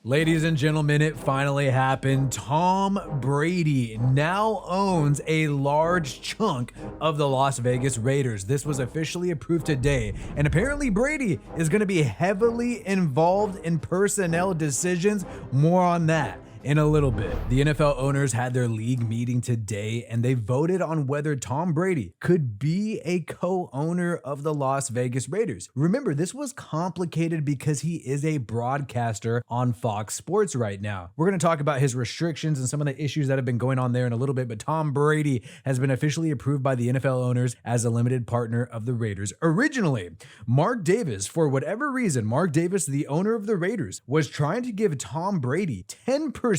Ladies and gentlemen, it finally happened. Tom Brady now owns a large chunk of the Las Vegas Raiders. This was officially approved today, and apparently Brady is going to be heavily involved in personnel decisions. More on that in a little bit. The NFL owners had their league meeting today, and they voted on whether Tom Brady could be a co-owner of the Las Vegas Raiders. Remember, this was complicated because he is a broadcaster on Fox Sports right now. We're going to talk about his restrictions and some of the issues that have been going on there in a little bit, but Tom Brady has been officially approved by the NFL owners as a limited partner of the Raiders. Originally, Mark Davis, for whatever reason, Mark Davis, the owner of the Raiders, was trying to give Tom Brady 10%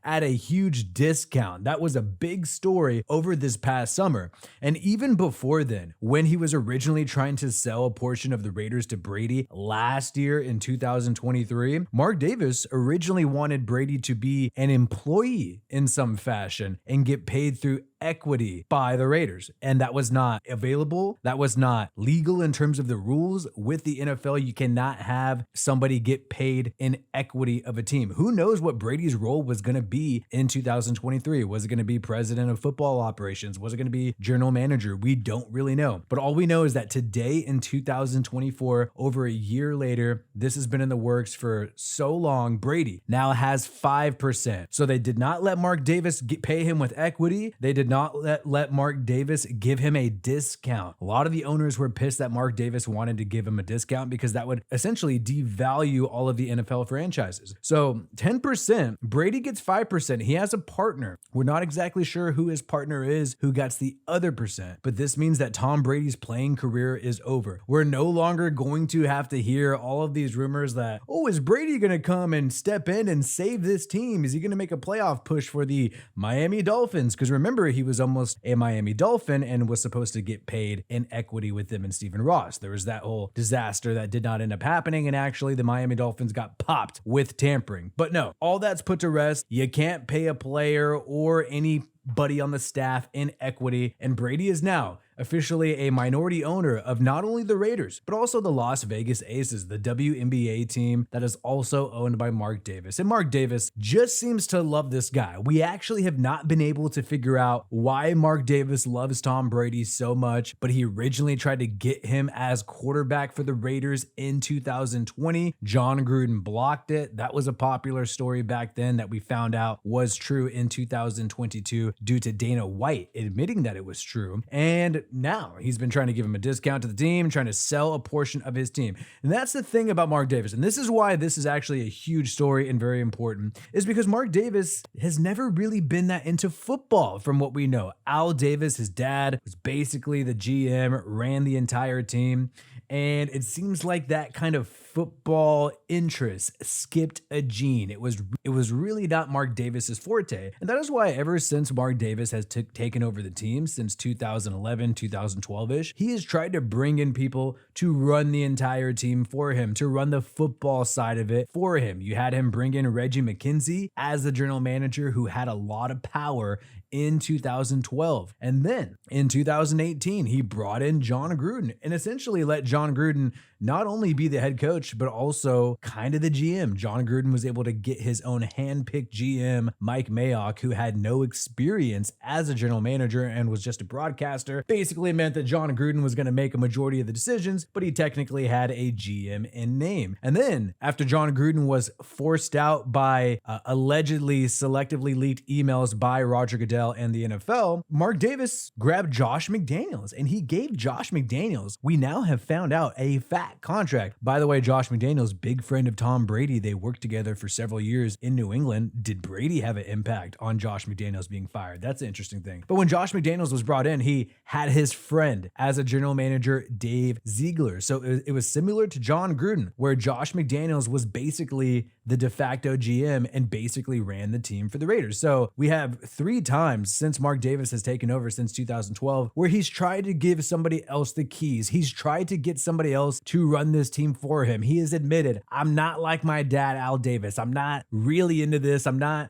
at a huge discount. That was a big story over this past summer. And even before then, when he was originally trying to sell a portion of the Raiders to Brady last year in 2023, Mark Davis originally wanted Brady to be an employee in some fashion and get paid through equity by the Raiders. And that was not available. That was not legal in terms of the rules with the NFL. You cannot have somebody get paid in equity of a team. Who knows what Brady's role was going to be in 2023? Was it going to be president of football operations? Was it going to be general manager? We don't really know. But all we know is that today in 2024, over a year later, this has been in the works for so long. Brady now has 5%. So they did not let Mark Davis pay him with equity. They did not let Mark Davis give him a discount. A lot of the owners were pissed that Mark Davis wanted to give him a discount because that would essentially devalue all of the NFL franchises. So 10%, Brady gets 5%. He has a partner. We're not exactly sure who his partner is, who gets the other percent, but this means that Tom Brady's playing career is over. We're no longer going to have to hear all of these rumors that, oh, is Brady going to come and step in and save this team? Is he going to make a playoff push for the Miami Dolphins? Because remember, he was almost a Miami Dolphin and was supposed to get paid in equity with them and Stephen Ross. There was that whole disaster that did not end up happening, and actually the Miami Dolphins got popped with tampering. But no, all that's put to rest. You can't pay a player or anybody on the staff in equity, and Brady is now officially a minority owner of not only the Raiders, but also the Las Vegas Aces, the WNBA team that is also owned by Mark Davis. And Mark Davis just seems to love this guy. We actually have not been able to figure out why Mark Davis loves Tom Brady so much, but he originally tried to get him as quarterback for the Raiders in 2020. John Gruden blocked it. That was a popular story back then that we found out was true in 2022 due to Dana White admitting that it was true. And now he's been trying to give him a discount to the team, trying to sell a portion of his team. And that's the thing about Mark Davis. And this is why this is actually a huge story and very important, is because Mark Davis has never really been that into football from what we know. Al Davis, his dad, was basically the GM, ran the entire team. And it seems like that kind of football interest skipped a gene. It was really not Mark Davis's forte. And that is why ever since Mark Davis has taken over the team since 2011, 2012-ish, he has tried to bring in people to run the entire team for him, to run the football side of it for him. You had him bring in Reggie McKenzie as the general manager who had a lot of power in 2012. And then in 2018, he brought in John Gruden and essentially let John Gruden not only be the head coach, but also kind of the GM. John Gruden was able to get his own hand-picked GM, Mike Mayock, who had no experience as a general manager and was just a broadcaster. Basically meant that John Gruden was going to make a majority of the decisions, but he technically had a GM in name. And then after John Gruden was forced out by allegedly selectively leaked emails by Roger Goodell and the NFL, Mark Davis grabbed Josh McDaniels, and he gave Josh McDaniels, we now have found out, a fat contract. By the way, Josh McDaniels, big friend of Tom Brady. They worked together for several years in New England. Did Brady have an impact on Josh McDaniels being fired? That's an interesting thing. But when Josh McDaniels was brought in, he had his friend as a general manager, Dave Ziegler. So it was similar to John Gruden, where Josh McDaniels was basically the de facto GM and basically ran the team for the Raiders. So we have 3 times since Mark Davis has taken over since 2012 where he's tried to give somebody else the keys. He's tried to get somebody else to run this team for him. He has admitted, I'm not like my dad, Al Davis. I'm not really into this. I'm not,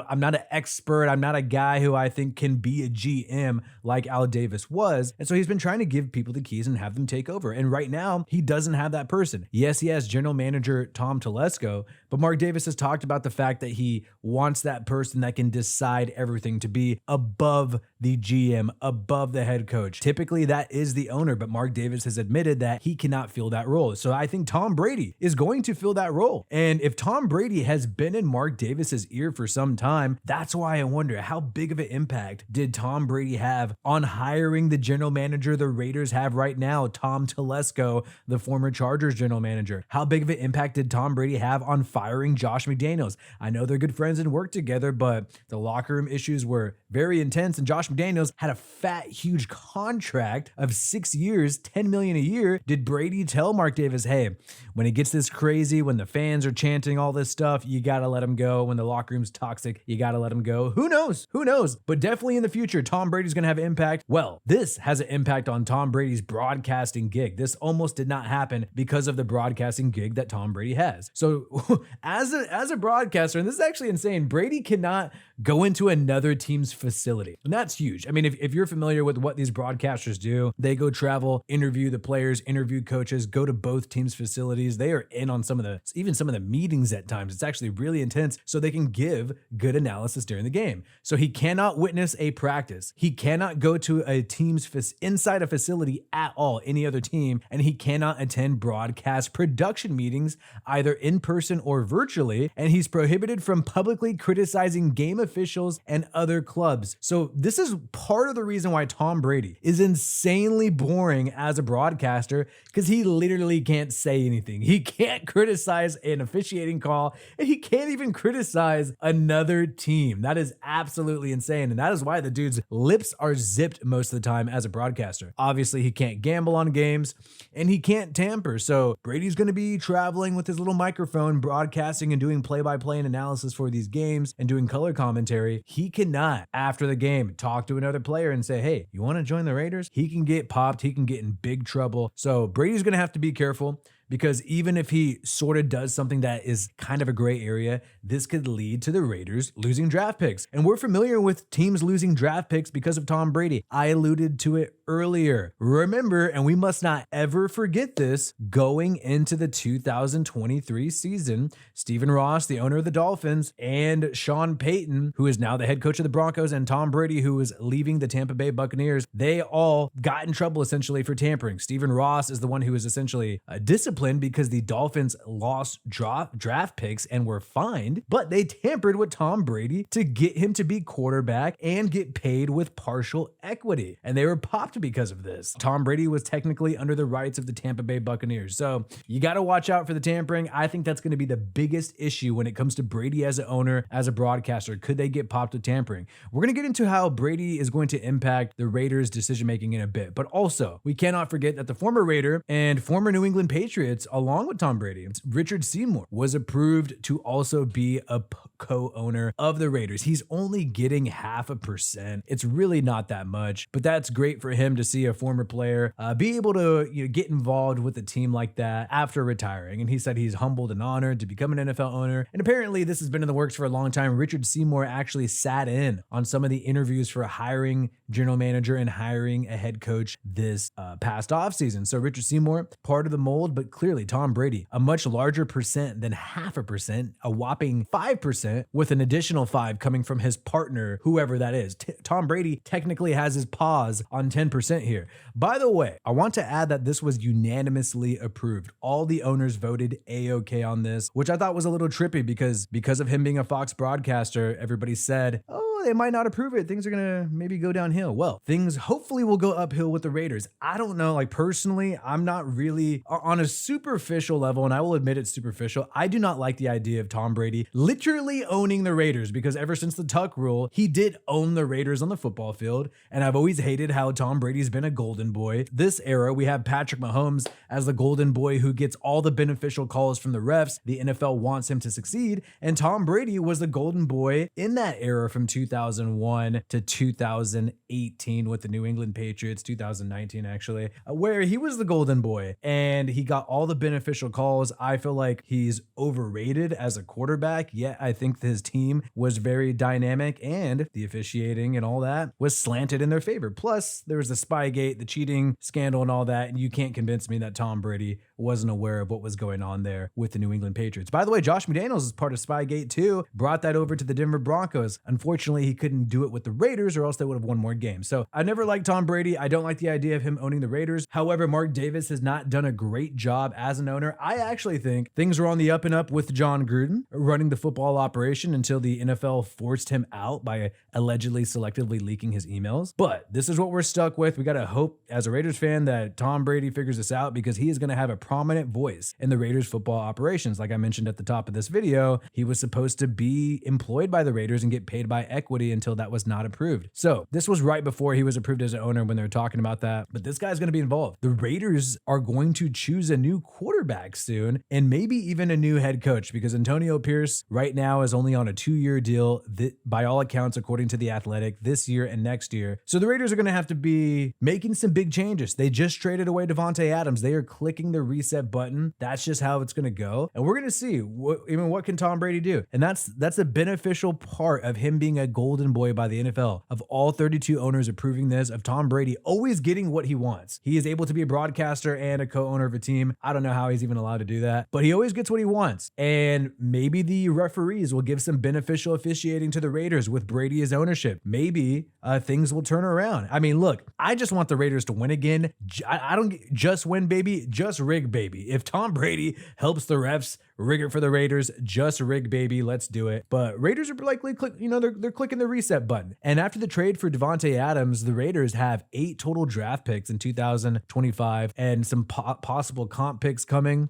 I'm not an expert. I'm not a guy who I think can be a GM like Al Davis was. And so he's been trying to give people the keys and have them take over. And right now he doesn't have that person. Yes, he has general manager Tom Telesco, But Mark Davis has talked about the fact that he wants that person that can decide everything to be above the GM, above the head coach. Typically, that is the owner, but Mark Davis has admitted that he cannot fill that role. So I think Tom Brady is going to fill that role. And if Tom Brady has been in Mark Davis's ear for some time, that's why I wonder, how big of an impact did Tom Brady have on hiring the general manager the Raiders have right now, Tom Telesco, the former Chargers general manager? How big of an impact did Tom Brady have on firing Josh McDaniels? I know they're good friends and work together, but the locker room issues were very intense, and Josh McDaniels had a fat, huge contract of 6 years, $10 million a year. Did Brady tell Mark Davis, hey, when it gets this crazy, when the fans are chanting all this stuff, you gotta let him go. When the locker room's toxic, you gotta let him go. Who knows? Who knows? But definitely in the future, Tom Brady's gonna have impact. Well, this has an impact on Tom Brady's broadcasting gig. This almost did not happen because of the broadcasting gig that Tom Brady has. So as a broadcaster, and this is actually insane, Brady cannot go into another team's facility. And that's huge. I mean, if you're familiar with what these broadcasters do, they go travel, interview the players, interview coaches, go to both teams' facilities. They are in on some of the meetings at times. It's actually really intense, so they can give good analysis during the game. So he cannot witness a practice. He cannot go to a team's inside a facility at all, any other team, and he cannot attend broadcast production meetings either in person or virtually, and he's prohibited from publicly criticizing game officials and other clubs. So this is part of the reason why Tom Brady is insanely boring as a broadcaster, because he literally can't say anything. He can't criticize an officiating call, and he can't even criticize another team. That is absolutely insane, and that is why the dude's lips are zipped most of the time as a broadcaster. Obviously, he can't gamble on games, and he can't tamper. So Brady's going to be traveling with his little microphone, broadcasting and doing play-by-play and analysis for these games and doing color commentary. He cannot, after the game, talk to another player and say, hey, you want to join the Raiders? He can get popped. He can get in big trouble. So Brady's going to have to be careful, because even if he sort of does something that is kind of a gray area, this could lead to the Raiders losing draft picks. And we're familiar with teams losing draft picks because of Tom Brady. I alluded to it earlier. Remember, and we must not ever forget this, going into the 2023 season, Stephen Ross, the owner of the Dolphins, and Sean Payton, who is now the head coach of the Broncos, and Tom Brady, who is leaving the Tampa Bay Buccaneers, they all got in trouble essentially for tampering. Stephen Ross is the one who is essentially disciplined because the Dolphins lost draft picks and were fined, but they tampered with Tom Brady to get him to be quarterback and get paid with partial equity. And they were popped because of this. Tom Brady was technically under the rights of the Tampa Bay Buccaneers. So you got to watch out for the tampering. I think that's going to be the biggest issue when it comes to Brady as an owner, as a broadcaster. Could they get popped with tampering? We're going to get into how Brady is going to impact the Raiders' decision-making in a bit. But also, we cannot forget that the former Raider and former New England Patriots, along with Tom Brady, Richard Seymour, was approved to also be a co-owner of the Raiders. He's only getting 0.5%. It's really not that much, but that's great for him to see a former player be able to get involved with a team like that after retiring. And he said he's humbled and honored to become an NFL owner. And apparently this has been in the works for a long time. Richard Seymour actually sat in on some of the interviews for hiring general manager and hiring a head coach this past offseason. So Richard Seymour, part of the mold, but clearly Tom Brady, a much larger percent than 0.5%, a whopping 5%, with an additional 5 coming from his partner, whoever that is. Tom Brady technically has his paws on 10% here. By the way, I want to add that this was unanimously approved. All the owners voted A-OK on this, which I thought was a little trippy because of him being a Fox broadcaster, everybody said, oh, they might not approve it. Things are going to maybe go downhill. Well, things hopefully will go uphill with the Raiders. I don't know. Like, personally, I'm not really on a superficial level, and I will admit it's superficial. I do not like the idea of Tom Brady literally owning the Raiders, because ever since the Tuck rule, he did own the Raiders on the football field. And I've always hated how Tom Brady's been a golden boy. This era, we have Patrick Mahomes as the golden boy who gets all the beneficial calls from the refs. The NFL wants him to succeed. And Tom Brady was the golden boy in that era from 2001 to 2018 with the New England Patriots, 2019 actually, where he was the golden boy and he got all the beneficial calls. I feel like he's overrated as a quarterback, yet I think his team was very dynamic and the officiating and all that was slanted in their favor. Plus, there was the Spygate, the cheating scandal and all that, and you can't convince me that Tom Brady wasn't aware of what was going on there with the New England Patriots. By the way, Josh McDaniels is part of Spygate too, brought that over to the Denver Broncos. Unfortunately, he couldn't do it with the Raiders or else they would have won more games. So I never liked Tom Brady. I don't like the idea of him owning the Raiders. However, Mark Davis has not done a great job as an owner. I actually think things were on the up and up with John Gruden running the football operation until the NFL forced him out by allegedly selectively leaking his emails. But this is what we're stuck with. We got to hope as a Raiders fan that Tom Brady figures this out, because he is going to have a prominent voice in the Raiders football operations. Like I mentioned at the top of this video, he was supposed to be employed by the Raiders and get paid by equity until that was not approved. So this was right before he was approved as an owner when they were talking about that. But this guy's going to be involved. The Raiders are going to choose a new quarterback soon, and maybe even a new head coach, because Antonio Pierce right now is only on a 2-year deal by all accounts, according to The Athletic, this year and next year. So the Raiders are going to have to be making some big changes. They just traded away Devontae Adams. They are clicking the reset button. That's just how it's going to go. And we're going to see what can Tom Brady do. And that's the beneficial part of him being a golden boy by the NFL, of all 32 owners approving this, of Tom Brady always getting what he wants. He is able to be a broadcaster and a co-owner of a team. I don't know how he's even allowed to do that, but he always gets what he wants. And maybe the referees will give some beneficial officiating to the Raiders with Brady as ownership. Maybe things will turn around. I mean, look, I just want the Raiders to win again. I don't just win, baby, just rig, baby. If Tom Brady helps the refs rig it for the Raiders, just rig, baby, let's do it. But Raiders are likely they're clicking the reset button. And after the trade for Devontae Adams, the Raiders have 8 total draft picks in 2025 and some possible comp picks coming.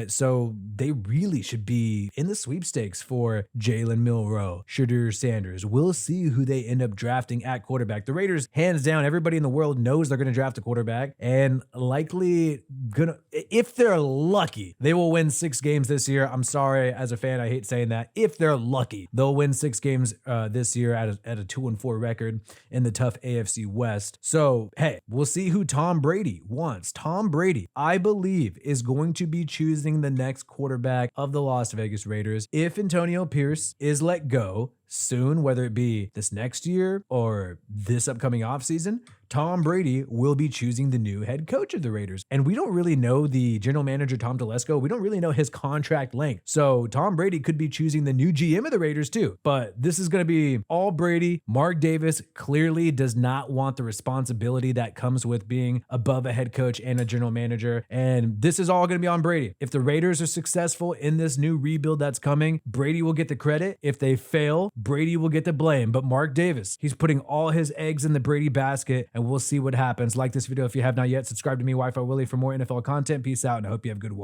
So they really should be in the sweepstakes for Jalen Milroe, Shadur Sanders. We'll see who they end up drafting at quarterback. The Raiders, hands down, everybody in the world knows they're going to draft a quarterback, and likely if they're lucky, they will win 6 games this year. I'm sorry, as a fan, I hate saying that. If they're lucky, they'll win 6 games this year at a 2-4 record in the tough AFC West. So, hey, we'll see who Tom Brady wants. Tom Brady, I believe, is going to be choosing the next quarterback of the Las Vegas Raiders. If Antonio Pierce is let go soon, whether it be this next year or this upcoming offseason, Tom Brady will be choosing the new head coach of the Raiders. And we don't really know the general manager, Tom Telesco. We don't really know his contract length. So Tom Brady could be choosing the new GM of the Raiders too. But this is going to be all Brady. Mark Davis clearly does not want the responsibility that comes with being above a head coach and a general manager. And this is all going to be on Brady. If the Raiders are successful in this new rebuild that's coming, Brady will get the credit. If they fail, Brady will get the blame. But Mark Davis, he's putting all his eggs in the Brady basket, and we'll see what happens. Like this video if you have not yet. Subscribe to me, Wi-Fi Willie, for more NFL content. Peace out, and I hope you have a good one.